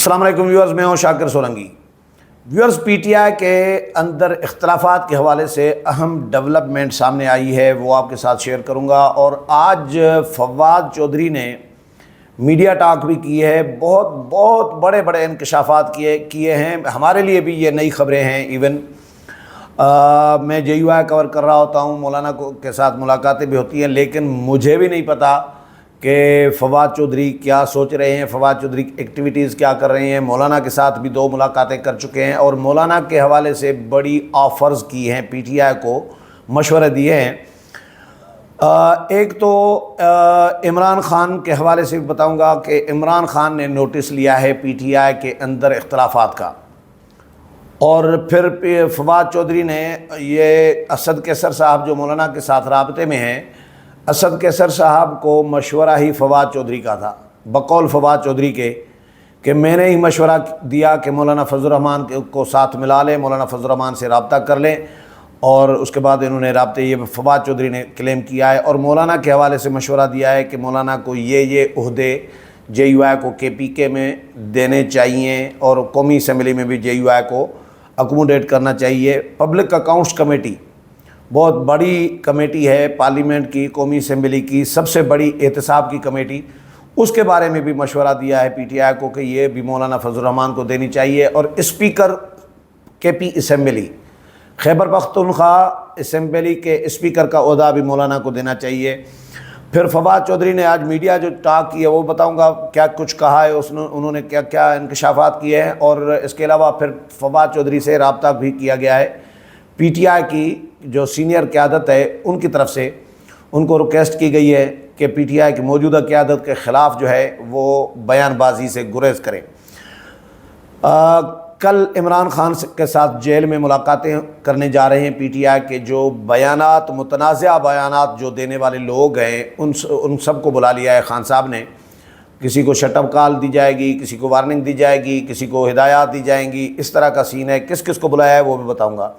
السلام علیکم ویورز، میں ہوں Shakir Solangi. Viewers, P T I کے اندر اختلافات کے حوالے سے اہم ڈیولپمنٹ سامنے آئی ہے، وہ آپ کے ساتھ شیئر کروں گا۔ اور آج فواد چودھری نے میڈیا ٹاک بھی کی ہے، بہت بڑے انکشافات کیے ہیں۔ ہمارے لیے بھی یہ نئی خبریں ہیں۔ ایون میں جے یو آئی کور کر رہا ہوتا ہوں، مولانا کے ساتھ ملاقاتیں بھی ہوتی ہیں، لیکن مجھے بھی نہیں پتہ کہ فواد چودھری کیا سوچ رہے ہیں، فواد چودھری ایکٹیویٹیز کیا کر رہے ہیں۔ مولانا کے ساتھ بھی 2 ملاقاتیں کر چکے ہیں اور مولانا کے حوالے سے بڑی آفرز کی ہیں، پی ٹی آئی کو مشورے دیے ہیں۔ ایک تو عمران خان کے حوالے سے بھی بتاؤں گا کہ عمران خان نے نوٹس لیا ہے پی ٹی آئی کے اندر اختلافات کا، اور پھر فواد چودھری نے یہ اسد کیسر صاحب جو مولانا کے ساتھ رابطے میں ہیں، اسد کیسر صاحب کو مشورہ ہی فواد چودھری کا تھا، بقول فواد چودھری کے، کہ میں نے ہی مشورہ دیا کہ مولانا فضل الرحمان کو ساتھ ملا لیں، مولانا فضل الرحمان سے رابطہ کر لیں، اور اس کے بعد انہوں نے رابطے یہ فواد چودھری نے کلیم کیا ہے، اور مولانا کے حوالے سے مشورہ دیا ہے کہ مولانا کو یہ عہدے جے یو آئی کو کے پی کے میں دینے چاہیے، اور قومی اسمبلی میں بھی جے یو آئی کو اکوموڈیٹ کرنا چاہیے۔ پبلک اکاؤنٹس کمیٹی بہت بڑی کمیٹی ہے، پارلیمنٹ کی، قومی اسمبلی کی سب سے بڑی احتساب کی کمیٹی، اس کے بارے میں بھی مشورہ دیا ہے پی ٹی آئی کو کہ یہ بھی مولانا فضل الرحمان کو دینی چاہیے، اور اسپیکر کے پی اسمبلی، خیبر پختونخوا اسمبلی کے اسپیکر کا عہدہ بھی مولانا کو دینا چاہیے۔ پھر فواد چودھری نے آج میڈیا جو ٹاک کی ہے وہ بتاؤں گا کیا کچھ کہا ہے، انہوں نے کیا انکشافات کیے ہیں، اور اس کے علاوہ پھر فواد چودھری سے رابطہ بھی کیا گیا ہے۔ پی ٹی آئی کی جو سینئر قیادت ہے ان کی طرف سے ان کو ریکویسٹ کی گئی ہے کہ پی ٹی آئی کی موجودہ قیادت کے خلاف جو ہے وہ بیان بازی سے گریز کریں۔ کل عمران خان کے ساتھ جیل میں ملاقاتیں کرنے جا رہے ہیں پی ٹی آئی کے جو بیانات، متنازعہ بیانات جو دینے والے لوگ ہیں ان سب کو بلا لیا ہے خان صاحب نے۔ کسی کو شٹ اپ کال دی جائے گی، کسی کو وارننگ دی جائے گی، کسی کو ہدایات دی جائیں گی، اس طرح کا سین ہے۔ کس کس کو بلایا ہے وہ بھی بتاؤں گا۔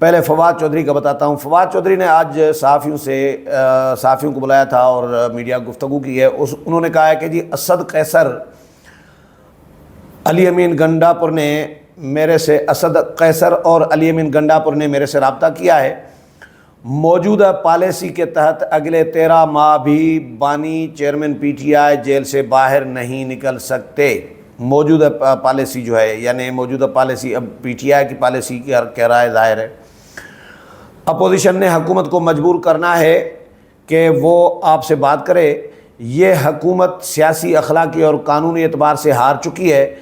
پہلے فواد چودھری کا بتاتا ہوں۔ فواد چودھری نے آج صحافیوں کو بلایا تھا اور میڈیا گفتگو کی ہے۔ انہوں نے کہا ہے کہ جی اسد قیصر علی امین گنڈاپور نے میرے سے اسد قیصر اور علی امین گنڈاپور نے میرے سے رابطہ کیا ہے۔ موجودہ پالیسی کے تحت اگلے 13 ماہ بھی بانی چیئرمین پی ٹی آئی جیل سے باہر نہیں نکل سکتے۔ موجودہ پالیسی جو ہے، یعنی موجودہ پالیسی اب پی ٹی آئی کی پالیسی کی کہہ رہا ہے، ظاہر ہے اپوزیشن نے حکومت کو مجبور کرنا ہے کہ وہ آپ سے بات کرے۔ یہ حکومت سیاسی، اخلاقی اور قانونی اعتبار سے ہار چکی ہے،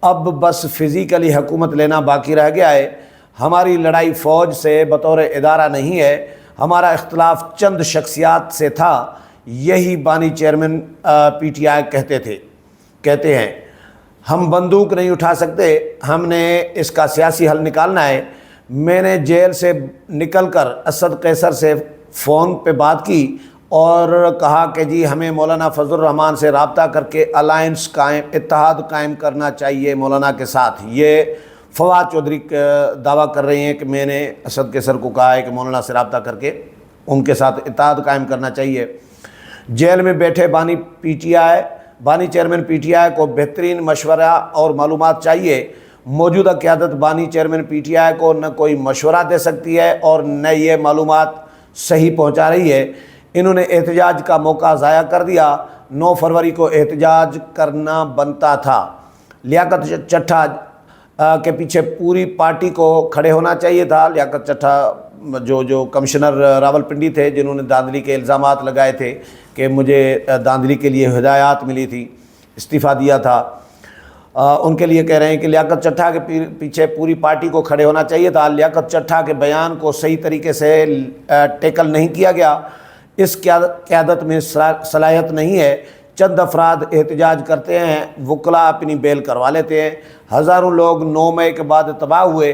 اب بس فزیکلی حکومت لینا باقی رہ گیا ہے۔ ہماری لڑائی فوج سے بطور ادارہ نہیں ہے، ہمارا اختلاف چند شخصیات سے تھا، یہی بانی چیئرمین پی ٹی آئی کہتے ہیں۔ ہم بندوق نہیں اٹھا سکتے، ہم نے اس کا سیاسی حل نکالنا ہے۔ میں نے جیل سے نکل کر اسد قیصر سے فون پہ بات کی اور کہا کہ جی ہمیں مولانا فضل الرحمان سے رابطہ کر کے اتحاد قائم کرنا چاہیے مولانا کے ساتھ۔ یہ فواد چودھری دعویٰ کر رہے ہیں کہ میں نے اسد قیصر کو کہا ہے کہ مولانا سے رابطہ کر کے ان کے ساتھ اتحاد قائم کرنا چاہیے۔ جیل میں بیٹھے بانی چیئرمین پی ٹی آئی کو بہترین مشورہ اور معلومات چاہیے۔ موجودہ قیادت بانی چیئرمین پی ٹی آئی کو نہ کوئی مشورہ دے سکتی ہے اور نہ یہ معلومات صحیح پہنچا رہی ہے۔ انہوں نے احتجاج کا موقع ضائع کر دیا۔ 9 فروری کو احتجاج کرنا بنتا تھا۔ لیاقت چٹھا کے پیچھے پوری پارٹی کو کھڑے ہونا چاہیے تھا۔ لیاقت چٹھا جو کمشنر راولپنڈی تھے، جنہوں نے دھاندلی کے الزامات لگائے تھے کہ مجھے دھاندلی کے لیے ہدایات ملی تھی، استعفیٰ دیا تھا، ان کے لیے کہہ رہے ہیں کہ لیاقت چٹھا کے پیچھے پوری پارٹی کو کھڑے ہونا چاہیے تھا۔ لیاقت چٹھا کے بیان کو صحیح طریقے سے ٹیکل نہیں کیا گیا۔ اس قیادت میں صلاحیت نہیں ہے۔ چند افراد احتجاج کرتے ہیں، وکلاء اپنی بیل کروا لیتے ہیں۔ ہزاروں لوگ 9 مئی کے بعد تباہ ہوئے،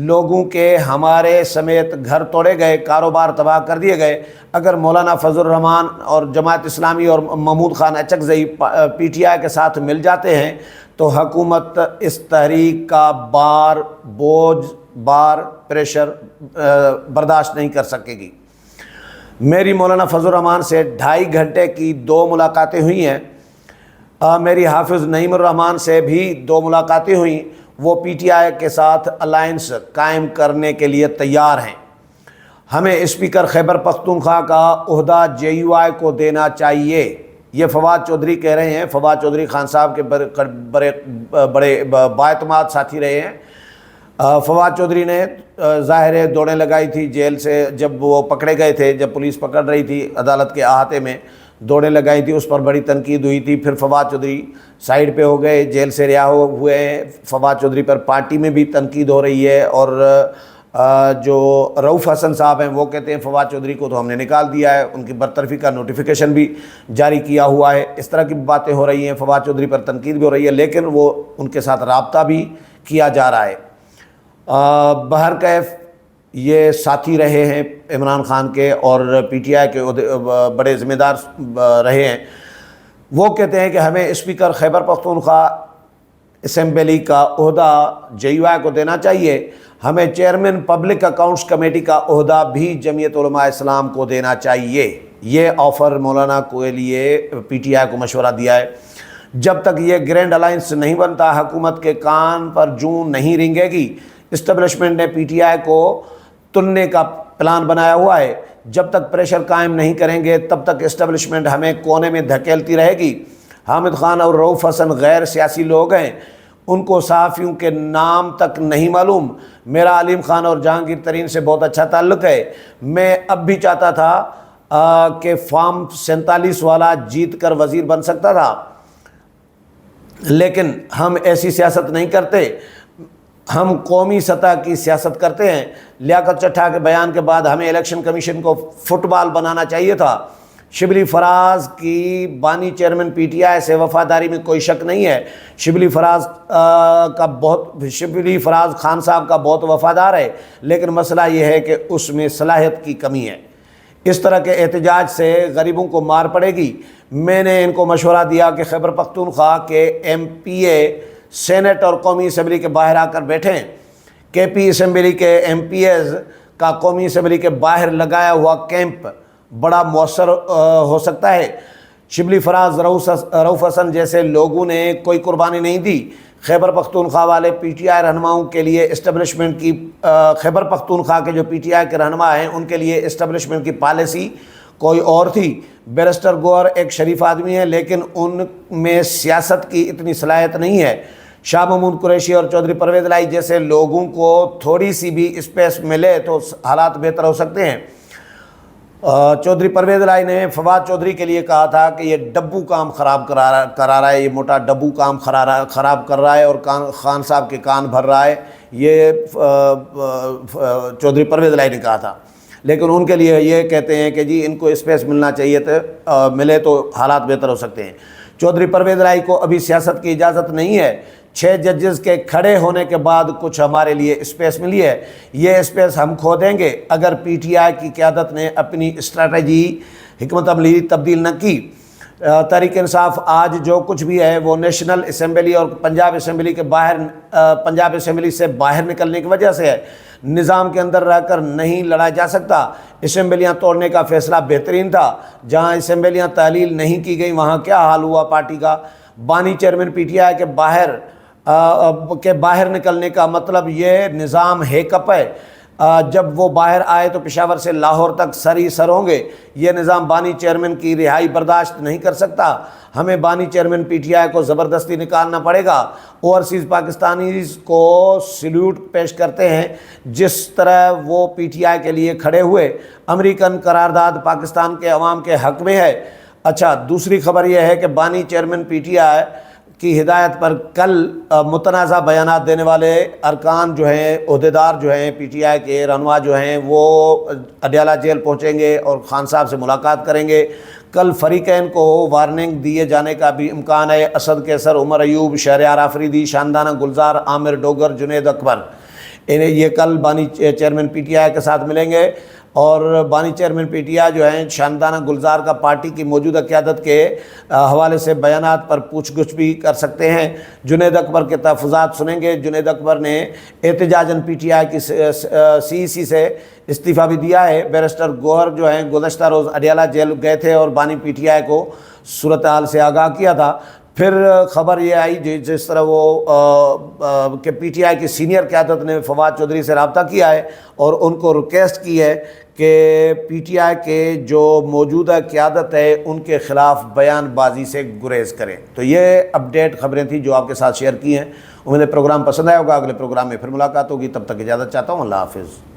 لوگوں کے ہمارے سمیت گھر توڑے گئے، کاروبار تباہ کر دیے گئے۔ اگر مولانا فضل الرحمان اور جماعت اسلامی اور Mahmood Khan Achakzai P T I کے ساتھ مل جاتے ہیں تو حکومت اس تحریک کا بار پریشر برداشت نہیں کر سکے گی۔ میری مولانا فضل الرحمان سے 2.5 گھنٹے کی 2 ملاقاتیں ہوئی ہیں۔ میری حافظ نعیم الرحمان سے بھی 2 ملاقاتیں ہوئیں، وہ پی ٹی آئی کے ساتھ الائنس قائم کرنے کے لیے تیار ہیں۔ ہمیں اسپیکر خیبر پختونخوا کا عہدہ جے یو آئی کو دینا چاہیے، یہ فواد چودھری کہہ رہے ہیں۔ فواد چودھری خان صاحب کے بڑے بااعتماد ساتھی رہے ہیں۔ فواد چودھری نے ظاہر ہے دوڑیں لگائی تھی جیل سے، جب وہ پکڑے گئے تھے، جب پولیس پکڑ رہی تھی عدالت کے احاطے میں، دوڑیں لگائی تھی، اس پر بڑی تنقید ہوئی تھی۔ پھر فواد چودھری سائیڈ پہ ہو گئے، جیل سے رہا ہوئے ہیں۔ فواد چودھری پر پارٹی میں بھی تنقید ہو رہی ہے، اور جو رؤف حسن صاحب ہیں وہ کہتے ہیں فواد چودھری کو تو ہم نے نکال دیا ہے، ان کی برطرفی کا نوٹیفیکیشن بھی جاری کیا ہوا ہے۔ اس طرح کی باتیں ہو رہی ہیں، فواد چودھری پر تنقید بھی ہو رہی ہے، لیکن وہ ان کے ساتھ رابطہ بھی کیا جا رہا ہے۔ بہرکیف یہ ساتھی رہے ہیں عمران خان کے، اور پی ٹی آئی کے بڑے ذمہ دار رہے ہیں۔ وہ کہتے ہیں کہ ہمیں اسپیکر خیبر پختونخوا اسمبلی کا عہدہ جے یو آئی کو دینا چاہیے، ہمیں چیئرمین پبلک اکاؤنٹس کمیٹی کا عہدہ بھی جمعیت علماء اسلام کو دینا چاہیے۔ یہ آفر مولانا کو لیے پی ٹی آئی کو مشورہ دیا ہے۔ جب تک یہ گرینڈ الائنس نہیں بنتا، حکومت کے کان پر جوں نہیں رینگے گی۔ اسٹیبلشمنٹ نے پی ٹی آئی کو تننے کا پلان بنایا ہوا ہے، جب تک پریشر قائم نہیں کریں گے تب تک اسٹیبلشمنٹ ہمیں کونے میں دھکیلتی رہے گی۔ حامد خان اور رؤف حسن غیر سیاسی لوگ ہیں، ان کو صحافیوں کے نام تک نہیں معلوم۔ میرا علیم خان اور جہانگیر ترین سے بہت اچھا تعلق ہے، میں اب بھی چاہتا تھا کہ فارم 47 والا جیت کر وزیر بن سکتا تھا، لیکن ہم ایسی سیاست نہیں کرتے، ہم قومی سطح کی سیاست کرتے ہیں۔ لیاقت چٹھا کے بیان کے بعد ہمیں الیکشن کمیشن کو فٹ بال بنانا چاہیے تھا۔ شبلی فراز کی بانی چیئرمین پی ٹی آئی سے وفاداری میں کوئی شک نہیں ہے۔ شبلی فراز خان صاحب کا بہت وفادار ہے، لیکن مسئلہ یہ ہے کہ اس میں صلاحیت کی کمی ہے۔ اس طرح کے احتجاج سے غریبوں کو مار پڑے گی۔ میں نے ان کو مشورہ دیا کہ خیبر پختونخوا کے ایم پی اے سینٹ اور قومی اسمبلی کے باہر آ کر بیٹھیں۔ کے پی اسمبلی کے ایم پی ایز کا قومی اسمبلی کے باہر لگایا ہوا کیمپ بڑا مؤثر ہو سکتا ہے۔ شبلی فراز، رؤف حسن جیسے لوگوں نے کوئی قربانی نہیں دی۔ خیبر پختونخوا والے پی ٹی آئی رہنماؤں کے لیے اسٹیبلشمنٹ کی خیبر پختونخوا کے جو پی ٹی آئی کے رہنما ہیں ان کے لیے اسٹیبلشمنٹ کی پالیسی کوئی اور تھی۔ بیرسٹر گوہر ایک شریف آدمی ہے، لیکن ان میں سیاست کی اتنی صلاحیت نہیں ہے۔ شاہ محمود قریشی اور چودھری پرویز الہی جیسے لوگوں کو تھوڑی سی بھی اسپیس ملے تو حالات بہتر ہو سکتے ہیں۔ چودھری پرویز الہی نے فواد چودھری کے لیے کہا تھا کہ یہ ڈبو کام خراب کرا رہا ہے، یہ موٹا ڈبو کام خراب کر رہا ہے اور خان صاحب کے کان بھر رہا ہے، یہ چودھری پرویز الہی نے کہا تھا۔ لیکن ان کے لیے یہ کہتے ہیں کہ جی ان کو اسپیس ملنا چاہیے تھا، ملے تو حالات بہتر ہو سکتے ہیں۔ چودھری پرویز الہی کو ابھی سیاست کی اجازت نہیں ہے۔ 6 ججز کے کھڑے ہونے کے بعد کچھ ہمارے لیے اسپیس ملی ہے، یہ اسپیس ہم کھو دیں گے اگر پی ٹی آئی کی قیادت نے اپنی اسٹریٹجی حکمت عملی تبدیل نہ کی۔ تحریک انصاف آج جو کچھ بھی ہے وہ نیشنل اسمبلی اور پنجاب اسمبلی سے باہر نکلنے کی وجہ سے ہے۔ نظام کے اندر رہ کر نہیں لڑا جا سکتا۔ اسمبلیاں توڑنے کا فیصلہ بہترین تھا، جہاں اسمبلیاں تحلیل نہیں کی گئیں وہاں کیا حال ہوا پارٹی کا۔ بانی چیئرمین پی ٹی آئی کے باہر نکلنے کا مطلب یہ نظام ہیک اپ ہے۔ جب وہ باہر آئے تو پشاور سے لاہور تک سر ہی سر ہوں گے۔ یہ نظام بانی چیئرمین کی رہائی برداشت نہیں کر سکتا۔ ہمیں بانی چیئرمین پی ٹی آئی کو زبردستی نکالنا پڑے گا۔ اوورسیز پاکستانیز کو سلیوٹ پیش کرتے ہیں جس طرح وہ پی ٹی آئی کے لیے کھڑے ہوئے۔ امریکن قرارداد پاکستان کے عوام کے حق میں ہے۔ اچھا، دوسری خبر یہ ہے کہ بانی چیئرمین پی ٹی آئی کی ہدایت پر کل متنازع بیانات دینے والے ارکان جو ہیں، عہدیدار جو ہیں، پی ٹی آئی کے رہنما جو ہیں، وہ اڈیالہ جیل پہنچیں گے اور خان صاحب سے ملاقات کریں گے۔ کل فریقین کو وارننگ دیے جانے کا بھی امکان ہے۔ اسد کیسر، عمر ایوب، شہریار آفریدی، شاندانہ گلزار، عامر ڈوگر، جنید اکبر، یہ کل بانی چیئرمین پی ٹی آئی کے ساتھ ملیں گے۔ اور بانی چیئرمین پی ٹی آئی جو ہیں شاندانہ گلزار کا پارٹی کی موجودہ قیادت کے حوالے سے بیانات پر پوچھ گچھ بھی کر سکتے ہیں۔ جنید اکبر کے تحفظات سنیں گے۔ جنید اکبر نے احتجاجاً پی ٹی آئی کی سی سی سے استعفیٰ بھی دیا ہے۔ بیرسٹر گوہر جو ہیں گزشتہ روز اڈیالہ جیل گئے تھے اور بانی پی ٹی آئی کو صورتحال سے آگاہ کیا تھا۔ پھر خبر یہ آئی جس طرح وہ کہ پی ٹی آئی کی سینئر قیادت نے فواد چودھری سے رابطہ کیا ہے اور ان کو ریکویسٹ کی ہے کہ پی ٹی آئی کے جو موجودہ قیادت ہے ان کے خلاف بیان بازی سے گریز کریں۔ تو یہ اپڈیٹ خبریں تھیں جو آپ کے ساتھ شیئر کی ہیں۔ امید ہے پروگرام پسند آیا ہوگا، اگلے پروگرام میں پھر ملاقات ہوگی، تب تک اجازت چاہتا ہوں، اللہ حافظ۔